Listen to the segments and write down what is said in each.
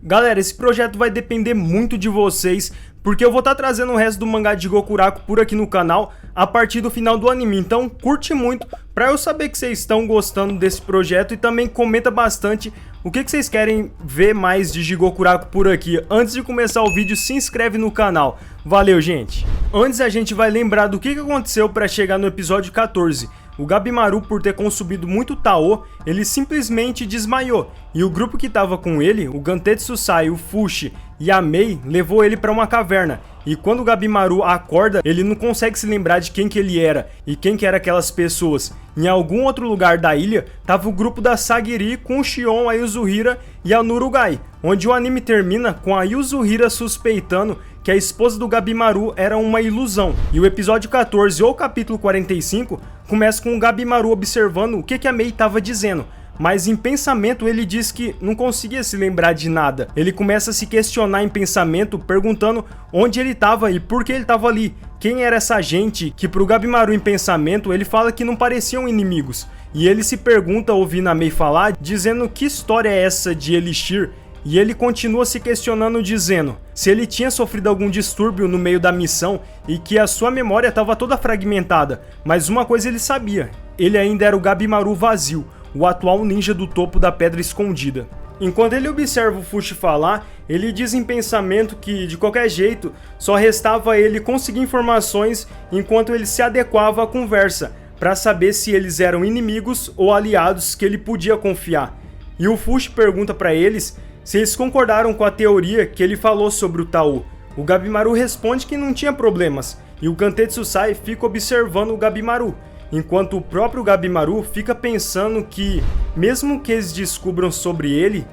Galera, esse projeto vai depender muito de vocês, porque eu vou estar trazendo o resto do mangá de Gokuraku por aqui no canal a partir do final do anime. Então curte muito pra eu saber que vocês estão gostando desse projeto e também comenta bastante o que vocês querem ver mais de Jigokuraku por aqui. Antes de começar o vídeo, se inscreve no canal. Valeu, gente! Antes a gente vai lembrar do que aconteceu para chegar no episódio 14. O Gabimaru, por ter consumido muito Tao, ele simplesmente desmaiou. E o grupo que estava com ele, o Gantetsusai, o Fushi e a Mei, levou ele para uma caverna. E quando o Gabimaru acorda, ele não consegue se lembrar de quem que ele era e quem que eram aquelas pessoas. Em algum outro lugar da ilha, tava o grupo da Sagiri com o Shion, a Yuzuhira e a Nurugai, onde o anime termina com a Yuzuhira suspeitando que a esposa do Gabimaru era uma ilusão. E o episódio 14 ou capítulo 45 começa com o Gabimaru observando o que a Mei estava dizendo. Mas em pensamento ele diz que não conseguia se lembrar de nada. Ele começa a se questionar em pensamento, perguntando onde ele estava e por que ele estava ali. Quem era essa gente que pro Gabimaru em pensamento ele fala que não pareciam inimigos. E ele se pergunta ouvindo a Mei falar, dizendo que história é essa de Elixir. E ele continua se questionando dizendo se ele tinha sofrido algum distúrbio no meio da missão e que a sua memória estava toda fragmentada. Mas uma coisa ele sabia, ele ainda era o Gabimaru vazio, o atual ninja do topo da pedra escondida. Enquanto ele observa o Fushi falar, ele diz em pensamento que de qualquer jeito só restava ele conseguir informações enquanto ele se adequava à conversa, para saber se eles eram inimigos ou aliados que ele podia confiar. E o Fushi pergunta para eles se eles concordaram com a teoria que ele falou sobre o Tao. O Gabimaru responde que não tinha problemas, e o Gantetsusai fica observando o Gabimaru, enquanto o próprio Gabimaru fica pensando que, mesmo que eles descubram sobre ele,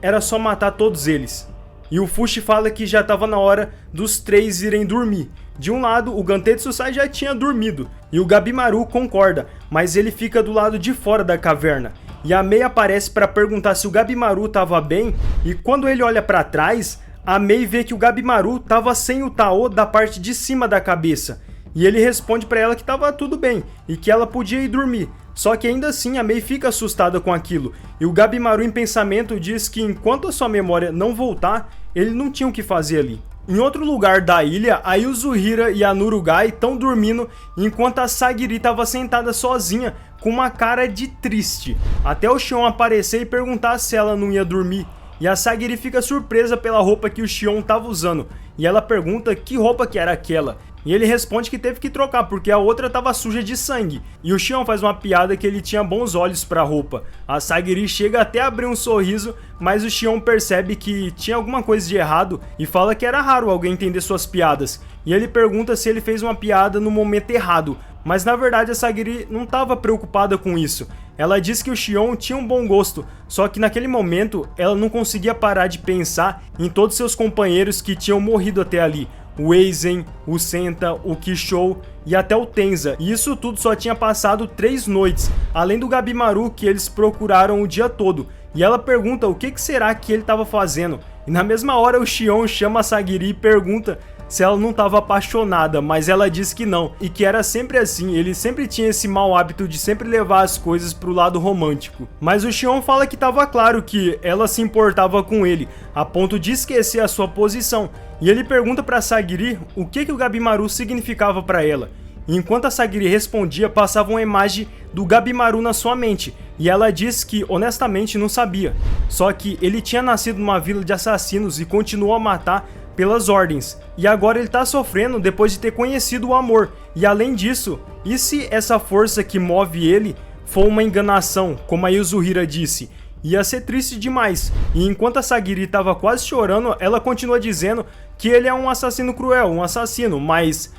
era só matar todos eles. E o Fushi fala que já estava na hora dos três irem dormir. De um lado, o Gantetsusai já tinha dormido, e o Gabimaru concorda, mas ele fica do lado de fora da caverna. E a Mei aparece para perguntar se o Gabimaru estava bem, e quando ele olha para trás, a Mei vê que o Gabimaru estava sem o Tao da parte de cima da cabeça. E ele responde para ela que estava tudo bem e que ela podia ir dormir. Só que ainda assim a Mei fica assustada com aquilo. E o Gabimaru em pensamento diz que enquanto a sua memória não voltar, ele não tinha o que fazer ali. Em outro lugar da ilha, a Yuzuhira e a Nurugai estão dormindo enquanto a Sagiri estava sentada sozinha com uma cara de triste. Até o Shion aparecer e perguntar se ela não ia dormir. E a Sagiri fica surpresa pela roupa que o Shion estava usando. E ela pergunta que roupa que era aquela. E ele responde que teve que trocar porque a outra estava suja de sangue. E o Shion faz uma piada que ele tinha bons olhos para a roupa. A Sagiri chega até a abrir um sorriso, mas o Shion percebe que tinha alguma coisa de errado e fala que era raro alguém entender suas piadas. E ele pergunta se ele fez uma piada no momento errado. Mas na verdade a Sagiri não estava preocupada com isso. Ela diz que o Shion tinha um bom gosto, só que naquele momento ela não conseguia parar de pensar em todos seus companheiros que tinham morrido até ali. O Eizen, o Senta, o Kishou e até o Tenza. E isso tudo só tinha passado 3 noites, além do Gabimaru que eles procuraram o dia todo. E ela pergunta o que será que ele estava fazendo. E na mesma hora o Shion chama a Sagiri e pergunta se ela não estava apaixonada, mas ela diz que não, e que era sempre assim, ele sempre tinha esse mau hábito de sempre levar as coisas pro lado romântico. Mas o Shion fala que estava claro que ela se importava com ele, a ponto de esquecer a sua posição, e ele pergunta para Sagiri o que o Gabimaru significava para ela. E enquanto a Sagiri respondia, passava uma imagem do Gabimaru na sua mente, e ela diz que honestamente não sabia, só que ele tinha nascido numa vila de assassinos e continuou a matar pelas ordens, e agora ele tá sofrendo depois de ter conhecido o amor. E além disso, e se essa força que move ele for uma enganação, como a Yuzuhira disse? Ia ser triste demais. E enquanto a Sagiri estava quase chorando, ela continua dizendo que ele é um assassino cruel, um assassino, mas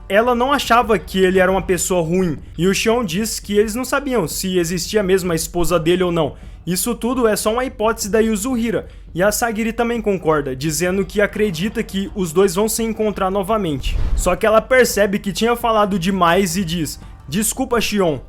ela não achava que ele era uma pessoa ruim. E o Shion diz que eles não sabiam se existia mesmo a esposa dele ou não. Isso tudo é só uma hipótese da Yuzuhira. E a Sagiri também concorda, dizendo que acredita que os dois vão se encontrar novamente. Só que ela percebe que tinha falado demais e diz: desculpa, Shion,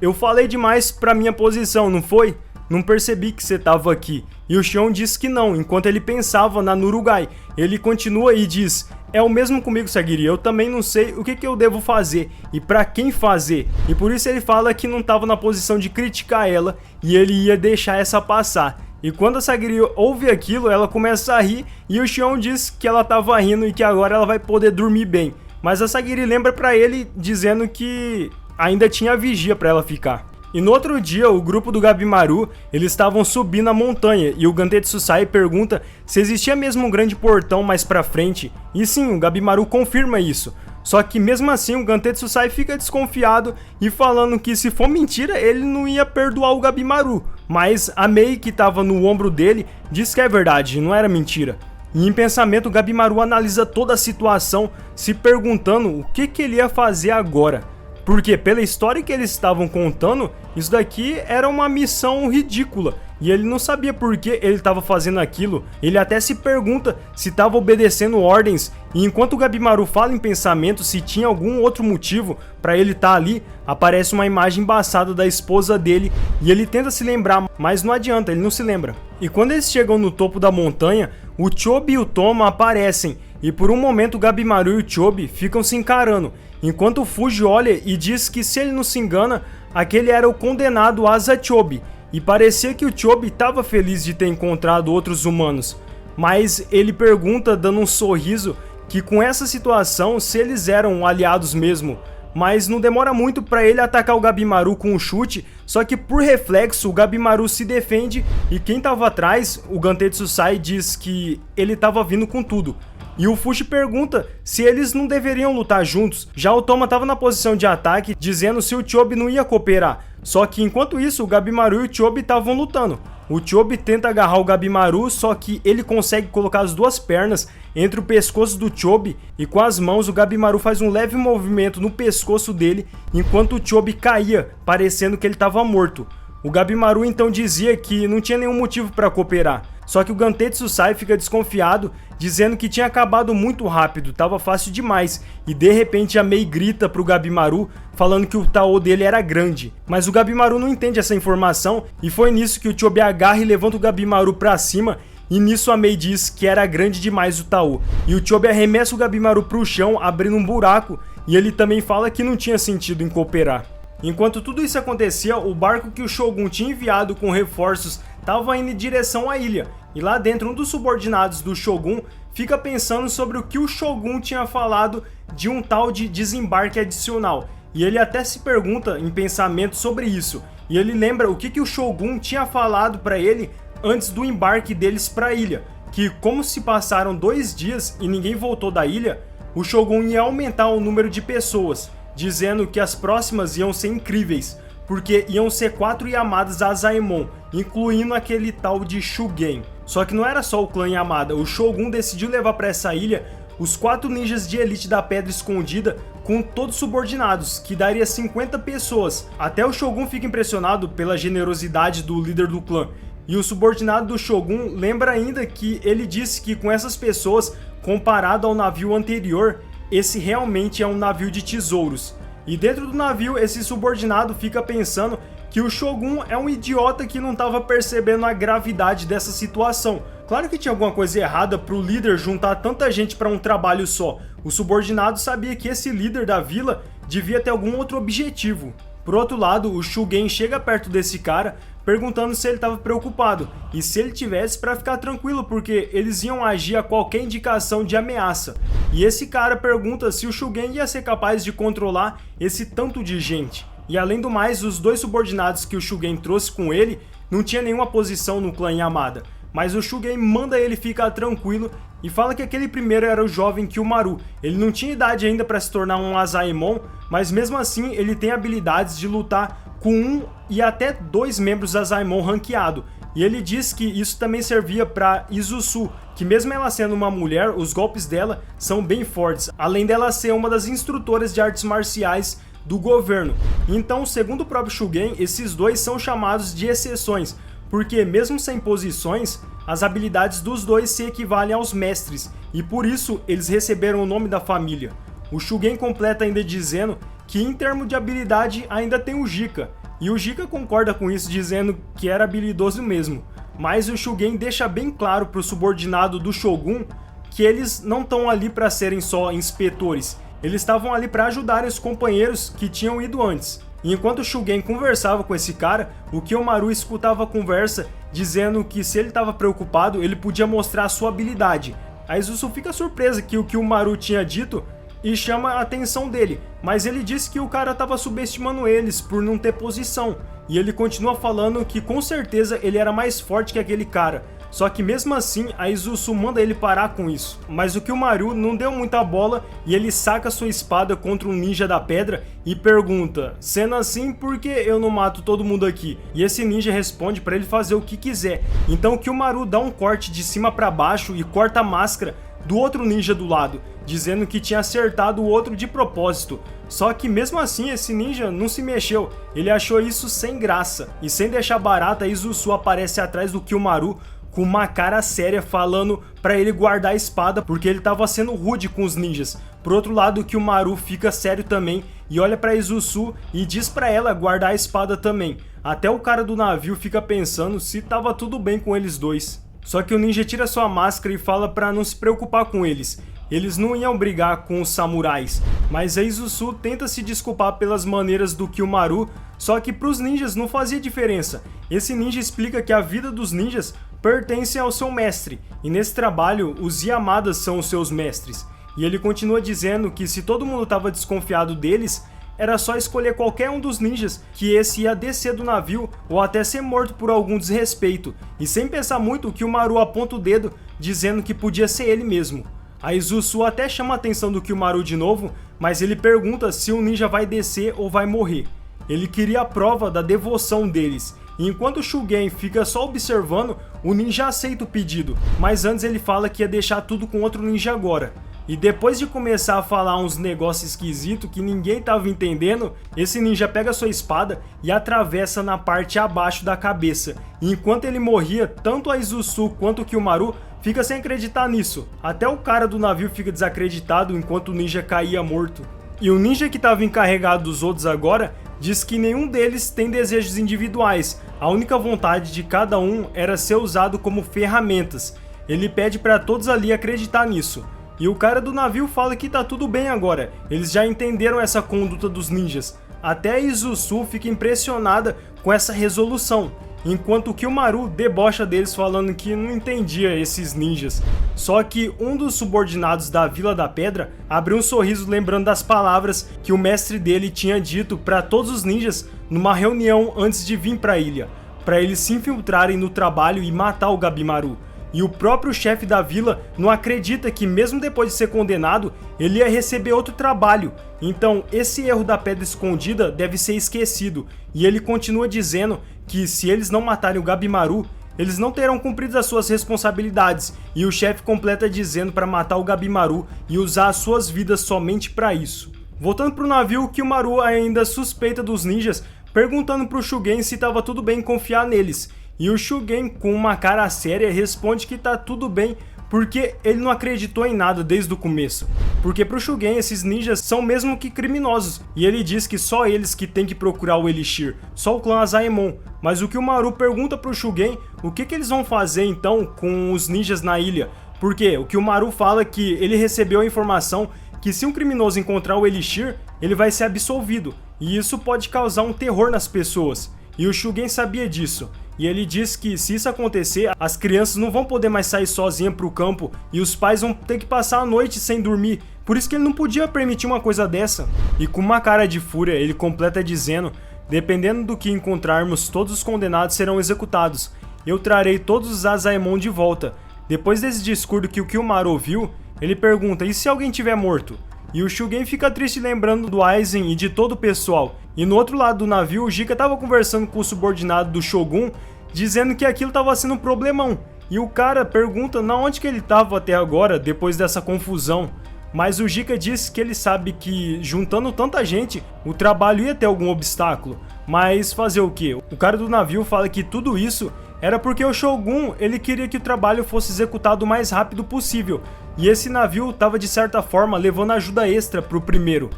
eu falei demais pra minha posição, não foi? Não percebi que você tava aqui. E o Shion diz que não, enquanto ele pensava na Nurugai. Ele continua e diz: é o mesmo comigo, Sagiri, eu também não sei o que eu devo fazer e pra quem fazer. E por isso ele fala que não tava na posição de criticar ela e ele ia deixar essa passar. E quando a Sagiri ouve aquilo, ela começa a rir e o Xion diz que ela tava rindo e que agora ela vai poder dormir bem. Mas a Sagiri lembra pra ele dizendo que ainda tinha vigia pra ela ficar. E no outro dia, o grupo do Gabimaru, eles estavam subindo a montanha e o Gantetsusai pergunta se existia mesmo um grande portão mais pra frente. E sim, o Gabimaru confirma isso. Só que mesmo assim o Gantetsusai fica desconfiado e falando que se for mentira ele não ia perdoar o Gabimaru. Mas a Mei, que estava no ombro dele, diz que é verdade, não era mentira. E em pensamento o Gabimaru analisa toda a situação, se perguntando o que ele ia fazer agora. Porque pela história que eles estavam contando, isso daqui era uma missão ridícula. E ele não sabia por que ele estava fazendo aquilo. Ele até se pergunta se estava obedecendo ordens. E enquanto o Gabimaru fala em pensamento se tinha algum outro motivo para ele estar ali, aparece uma imagem embaçada da esposa dele. E ele tenta se lembrar, mas não adianta, ele não se lembra. E quando eles chegam no topo da montanha, o Chobi e o Toma aparecem. E por um momento o Gabimaru e o Chobi ficam se encarando. Enquanto o Fuji olha e diz que se ele não se engana, aquele era o condenado Asa Chobi. E parecia que o Chobi estava feliz de ter encontrado outros humanos. Mas ele pergunta, dando um sorriso, que com essa situação, se eles eram aliados mesmo. Mas não demora muito para ele atacar o Gabimaru com um chute, só que por reflexo o Gabimaru se defende e quem estava atrás, o Gantetsusai, diz que ele estava vindo com tudo. E o Fuji pergunta se eles não deveriam lutar juntos. Já o Toma estava na posição de ataque, dizendo se o Chobi não ia cooperar. Só que enquanto isso, o Gabimaru e o Chobi estavam lutando. O Chobi tenta agarrar o Gabimaru, só que ele consegue colocar as duas pernas entre o pescoço do Chobi e com as mãos o Gabimaru faz um leve movimento no pescoço dele enquanto o Chobi caía, parecendo que ele estava morto. O Gabimaru então dizia que não tinha nenhum motivo para cooperar. Só que o Gantetsusai fica desconfiado, dizendo que tinha acabado muito rápido, estava fácil demais. E de repente a Mei grita pro Gabimaru, falando que o Tao dele era grande. Mas o Gabimaru não entende essa informação, e foi nisso que o Chobi agarra e levanta o Gabimaru pra cima. E nisso a Mei diz que era grande demais o Tao. E o Chobi arremessa o Gabimaru pro chão, abrindo um buraco, e ele também fala que não tinha sentido em cooperar. Enquanto tudo isso acontecia, o barco que o Shogun tinha enviado com reforços estava indo em direção à ilha. E lá dentro, um dos subordinados do Shogun fica pensando sobre o que o Shogun tinha falado de um tal de desembarque adicional. E ele até se pergunta em pensamento sobre isso. E ele lembra o que o Shogun tinha falado para ele antes do embarque deles para a ilha. Que como se passaram 2 dias e ninguém voltou da ilha, o Shogun ia aumentar o número de pessoas, dizendo que as próximas iam ser incríveis, porque iam ser 4 Yamadas Azaemon, incluindo aquele tal de Shugen. Só que não era só o clã Yamada, o Shogun decidiu levar para essa ilha os 4 ninjas de elite da Pedra Escondida com todos subordinados, que daria 50 pessoas. Até o Shogun fica impressionado pela generosidade do líder do clã. E o subordinado do Shogun lembra ainda que ele disse que com essas pessoas, comparado ao navio anterior, esse realmente é um navio de tesouros. E dentro do navio, esse subordinado fica pensando que o Shogun é um idiota que não estava percebendo a gravidade dessa situação. Claro que tinha alguma coisa errada para o líder juntar tanta gente para um trabalho só. O subordinado sabia que esse líder da vila devia ter algum outro objetivo. Por outro lado, o Shugen chega perto desse cara, perguntando se ele estava preocupado, e se ele tivesse para ficar tranquilo, porque eles iam agir a qualquer indicação de ameaça. E esse cara pergunta se o Shugen ia ser capaz de controlar esse tanto de gente. E além do mais, os 2 subordinados que o Shugen trouxe com ele não tinha nenhuma posição no clã Yamada. Mas o Shugen manda ele ficar tranquilo e fala que aquele primeiro era o jovem Kyumaru. Ele não tinha idade ainda para se tornar um Azaemon, mas mesmo assim ele tem habilidades de lutar com 1 e até 2 membros Azaemon ranqueado. E ele diz que isso também servia para Izusu, que mesmo ela sendo uma mulher, os golpes dela são bem fortes, além dela ser uma das instrutoras de artes marciais do governo. Então, segundo o próprio Shugen, esses 2 são chamados de exceções, porque mesmo sem posições, as habilidades dos 2 se equivalem aos mestres, e por isso eles receberam o nome da família. O Shugen completa ainda dizendo que em termos de habilidade ainda tem o Jika, e o Jika concorda com isso, dizendo que era habilidoso mesmo. Mas o Shugen deixa bem claro para o subordinado do Shogun que eles não estão ali para serem só inspetores, eles estavam ali para ajudarem os companheiros que tinham ido antes. E enquanto o Shugen conversava com esse cara, o Kiyomaru escutava a conversa dizendo que se ele estava preocupado, ele podia mostrar a sua habilidade. A Izuzu fica surpresa que o Kiyomaru tinha dito e chama a atenção dele, mas ele disse que o cara estava subestimando eles por não ter posição. E ele continua falando que com certeza ele era mais forte que aquele cara. Só que mesmo assim, a Izuzu manda ele parar com isso. Mas o Kiyomaru não deu muita bola e ele saca sua espada contra um ninja da pedra e pergunta: sendo assim, por que eu não mato todo mundo aqui? E esse ninja responde para ele fazer o que quiser. Então o Kiyomaru dá um corte de cima para baixo e corta a máscara do outro ninja do lado, dizendo que tinha acertado o outro de propósito. Só que mesmo assim esse ninja não se mexeu, ele achou isso sem graça. E sem deixar barata, a Izuzu aparece atrás do Kiyomaru com uma cara séria falando pra ele guardar a espada porque ele tava sendo rude com os ninjas. Por outro lado, o Kiyomaru fica sério também e olha pra Izuzu e diz pra ela guardar a espada também. Até o cara do navio fica pensando se tava tudo bem com eles dois. Só que o ninja tira sua máscara e fala pra não se preocupar com eles. Eles não iam brigar com os samurais, mas a Izuzu tenta se desculpar pelas maneiras do Kiyomaru, só que pros ninjas não fazia diferença. Esse ninja explica que a vida dos ninjas pertence ao seu mestre, e nesse trabalho os Yamadas são os seus mestres. E ele continua dizendo que se todo mundo estava desconfiado deles, era só escolher qualquer um dos ninjas que esse ia descer do navio ou até ser morto por algum desrespeito. E sem pensar muito, o Kiyomaru aponta o dedo dizendo que podia ser ele mesmo. A Izuzu até chama a atenção do Kiyomaru de novo, mas ele pergunta se o ninja vai descer ou vai morrer. Ele queria a prova da devoção deles. E enquanto o Shugen fica só observando, o ninja aceita o pedido, mas antes ele fala que ia deixar tudo com outro ninja agora. E depois de começar a falar uns negócios esquisitos que ninguém tava entendendo, esse ninja pega sua espada e atravessa na parte abaixo da cabeça. E enquanto ele morria, tanto a Izuzu quanto o Kiyomaru fica sem acreditar nisso. Até o cara do navio fica desacreditado enquanto o ninja caía morto. E o ninja que estava encarregado dos outros agora diz que nenhum deles tem desejos individuais. A única vontade de cada um era ser usado como ferramentas. Ele pede para todos ali acreditar nisso. E o cara do navio fala que tá tudo bem agora, eles já entenderam essa conduta dos ninjas. Até a Izuzu fica impressionada com essa resolução, enquanto o Kiyomaru debocha deles falando que não entendia esses ninjas. Só que um dos subordinados da Vila da Pedra abre um sorriso lembrando das palavras que o mestre dele tinha dito para todos os ninjas numa reunião antes de vir para a ilha, para eles se infiltrarem no trabalho e matar o Gabimaru. E o próprio chefe da vila não acredita que mesmo depois de ser condenado, ele ia receber outro trabalho. Então esse erro da pedra escondida deve ser esquecido. E ele continua dizendo que se eles não matarem o Gabimaru, eles não terão cumprido as suas responsabilidades. E o chefe completa dizendo para matar o Gabimaru e usar as suas vidas somente para isso. Voltando para o navio, o Kiyomaru ainda suspeita dos ninjas, perguntando para o Shugen se estava tudo bem confiar neles. E o Shugen, com uma cara séria, responde que tá tudo bem porque ele não acreditou em nada desde o começo. Porque pro Shugen esses ninjas são mesmo que criminosos, e ele diz que só eles que tem que procurar o Elixir, só o clã Azaemon. Mas o Kiyomaru pergunta pro Shugen o que eles vão fazer então com os ninjas na ilha. Porque o Kiyomaru fala que ele recebeu a informação que se um criminoso encontrar o Elixir, ele vai ser absolvido, e isso pode causar um terror nas pessoas. E o Shugen sabia disso. E ele diz que se isso acontecer, as crianças não vão poder mais sair sozinhas para o campo e os pais vão ter que passar a noite sem dormir. Por isso que ele não podia permitir uma coisa dessa. E com uma cara de fúria, ele completa dizendo: dependendo do que encontrarmos, todos os condenados serão executados. Eu trarei todos os Azaemon de volta. Depois desse discurso que o Kiyomaru ouviu, ele pergunta: e se alguém tiver morto? E o Shugen fica triste lembrando do Aizen e de todo o pessoal. E no outro lado do navio, o Jika estava conversando com o subordinado do Shogun, dizendo que aquilo estava sendo um problemão. E o cara pergunta na onde que ele estava até agora, depois dessa confusão. Mas o Jika diz que ele sabe que, juntando tanta gente, o trabalho ia ter algum obstáculo. Mas fazer o quê? O cara do navio fala que tudo isso era porque o Shogun ele queria que o trabalho fosse executado o mais rápido possível. E esse navio estava de certa forma levando ajuda extra para o primeiro.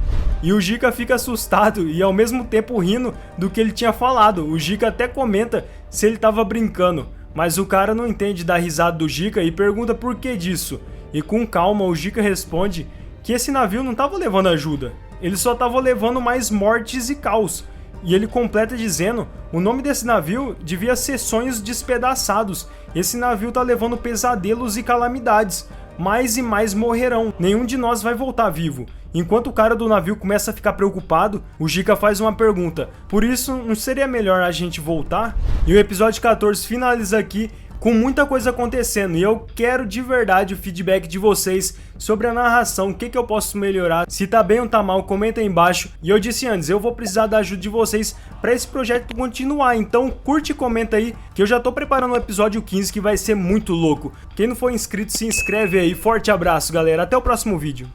E o Jika fica assustado e ao mesmo tempo rindo do que ele tinha falado. O Jika até comenta se ele estava brincando. Mas o cara não entende da risada do Jika e pergunta por que disso. E com calma o Jika responde que esse navio não estava levando ajuda. Ele só estava levando mais mortes e caos. E ele completa dizendo: o nome desse navio devia ser Sonhos Despedaçados. Esse navio tá levando pesadelos e calamidades. Mais e mais morrerão. Nenhum de nós vai voltar vivo. Enquanto o cara do navio começa a ficar preocupado, o Jica faz uma pergunta: por isso, não seria melhor a gente voltar? E o episódio 14 finaliza aqui com muita coisa acontecendo, e eu quero de verdade o feedback de vocês sobre a narração, o que eu posso melhorar, se tá bem ou tá mal, comenta aí embaixo. E eu disse antes, eu vou precisar da ajuda de vocês para esse projeto continuar, então curte e comenta aí, que eu já tô preparando o episódio 15 que vai ser muito louco. Quem não for inscrito, se inscreve aí, forte abraço galera, até o próximo vídeo.